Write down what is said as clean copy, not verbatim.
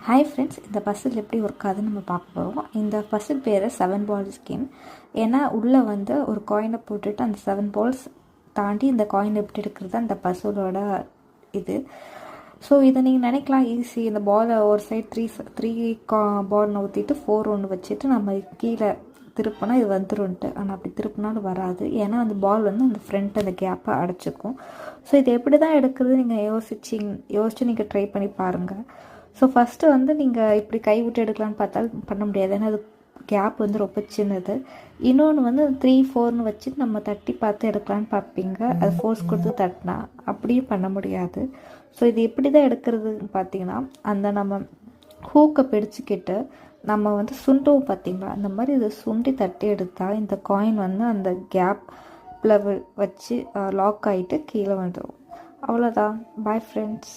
Hi friends, இந்த பசில் எப்படி work ஆகுதுன்னு நம்ம பார்க்க போகிறோம். இந்த பசில் பேர் 7 பால்ஸ் கேம். ஏன்னா உள்ளே வந்து ஒரு காயினை போட்டுட்டு அந்த 7 பால்ஸ் தாண்டி இந்த காயின் எப்படி எடுக்கிறது அந்த பசிலோட இது. ஸோ இதை நீங்கள் நினைக்கலாம் ஈஸி, இந்த பாலை ஒரு சைட் த்ரீ பால் நவுத்திட்டு 4 ஒன்று வச்சுட்டு நம்ம கீழே திருப்பினா இது வந்துருன்ட்டு. ஆனால் அப்படி திருப்பினாலும் வராது, ஏன்னா அந்த பால் வந்து அந்த ஃப்ரண்ட் அந்த கேப்பை அடைச்சிக்கும். ஸோ இது எப்படி தான் எடுக்கிறது நீங்கள் யோசிச்சு நீங்கள் ட்ரை பண்ணி பாருங்கள். ஸோ ஃபஸ்ட்டு வந்து நீங்கள் இப்படி கை விட்டு எடுக்கலான்னு பார்த்தாலும் பண்ண முடியாது, ஏன்னா அது கேப் வந்து ரொம்ப சின்னது. இன்னொன்று வந்து 3, 4ன்னு வச்சுட்டு நம்ம தட்டி பார்த்து எடுக்கலான்னு பார்ப்பீங்க, அது ஃபோர்ஸ் கொடுத்து தட்டினா அப்படியும் பண்ண முடியாது. ஸோ இது எப்படி தான் எடுக்கிறதுன்னு பார்த்தீங்கன்னா, அந்த நம்ம ஹூக்கை பிடிச்சிக்கிட்டு நம்ம வந்து சுண்டுவோம் பார்த்தீங்களா, அந்த மாதிரி இதை சுண்டி தட்டி எடுத்தால் இந்த காயின் வந்து அந்த கேப்பில் வச்சு லாக் ஆகிட்டு கீழே வந்துடும். அவ்வளோதான். Bye friends.